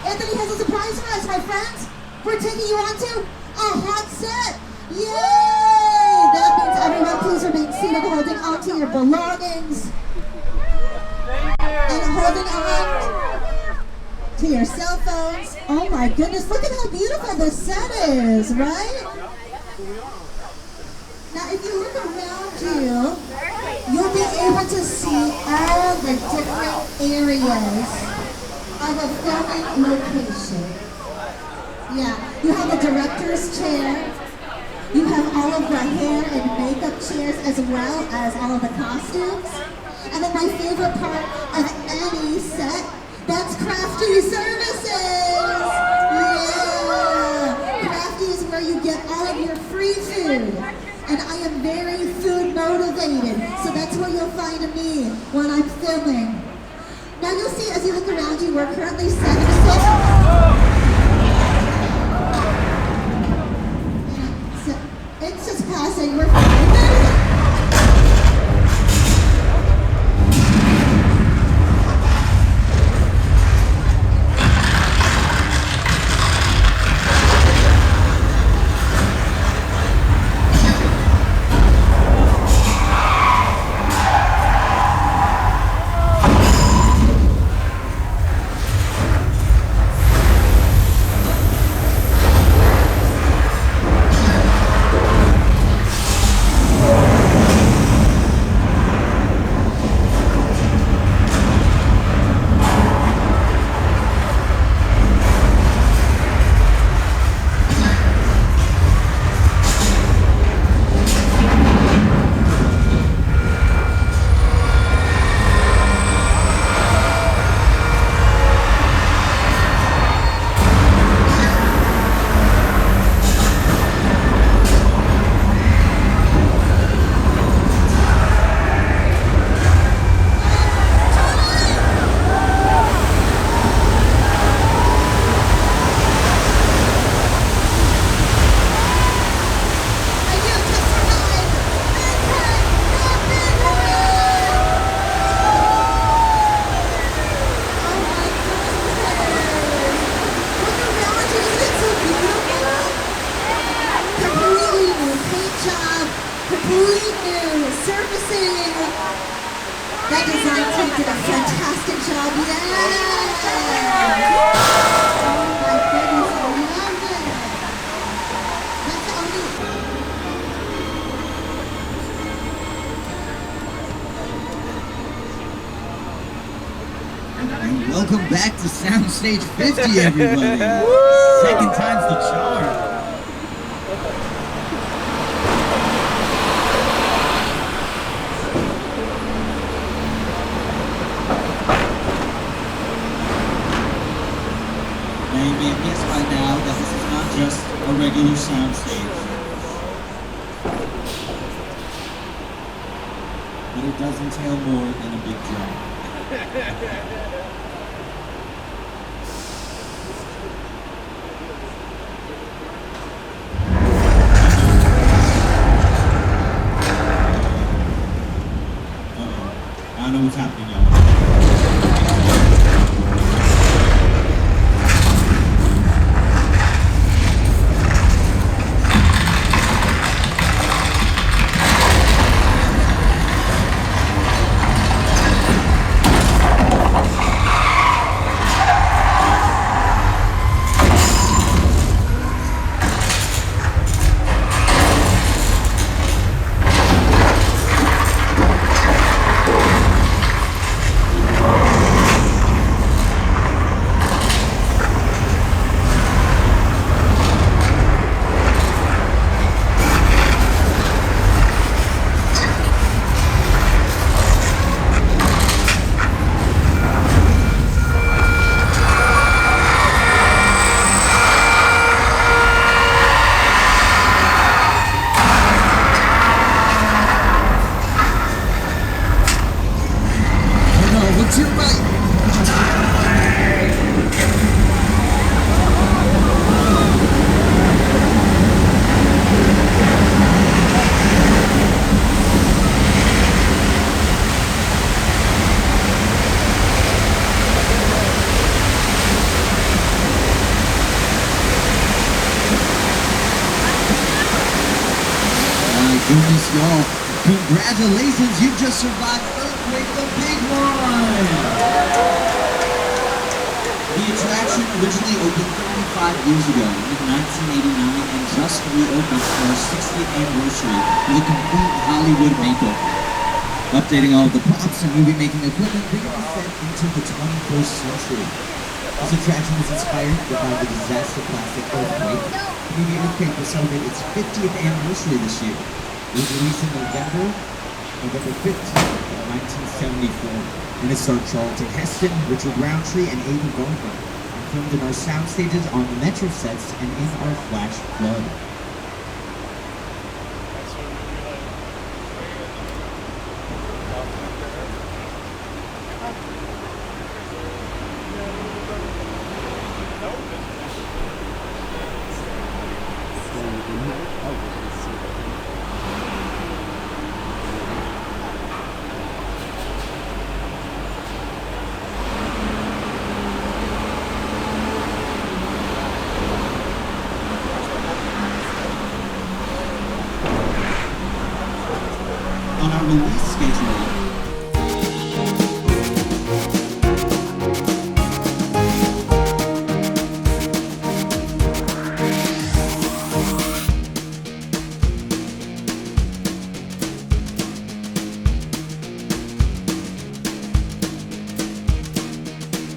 Anthony has a surprise for us, my friends. We're taking you on to a hot set. Yay! That means everyone please remain seated, holding on to your belongings. And holding on to your cell phones. Oh my goodness, look at how beautiful this set is, right? Now if you look around you, you'll be able to see all the different areas of a filming location. Yeah, you have a director's chair. You have all of the hair and makeup chairs as well as all of the costumes. And then my favorite part of any set, that's Crafty Services! Yeah! Crafty is where you get all of your free food. And I am very food motivated, so that's where you'll find me when I'm filming. Now you'll see as you look around you, we're currently setting it's just passing, we're fine. That design team did a fantastic job. Yeah! Oh my goodness, I love it. That's And welcome back to Soundstage 50, everybody. Second time's the charm. Now you may have guessed by now that this is not just a regular soundstage. But it does entail more than a big drum. Uh-oh. I don't know what's happening, y'all. goodness, y'all. Congratulations, you just survived Earthquake, the big one! The attraction originally opened 35 years ago in 1989 and just reopened for our 60th anniversary with a complete Hollywood makeover. Updating all of the props and movie-making equipment, bringing the set into the 21st century. This attraction was inspired by the disaster classic Earthquake. The movie Earthquake will celebrate its 50th anniversary this year. It was released in November 15th of 1974, and it starred Charlton Heston, Richard Roundtree, and Ava Gardner, and filmed in our sound stages on the Metro sets and in our Flash Flood. On our release schedule,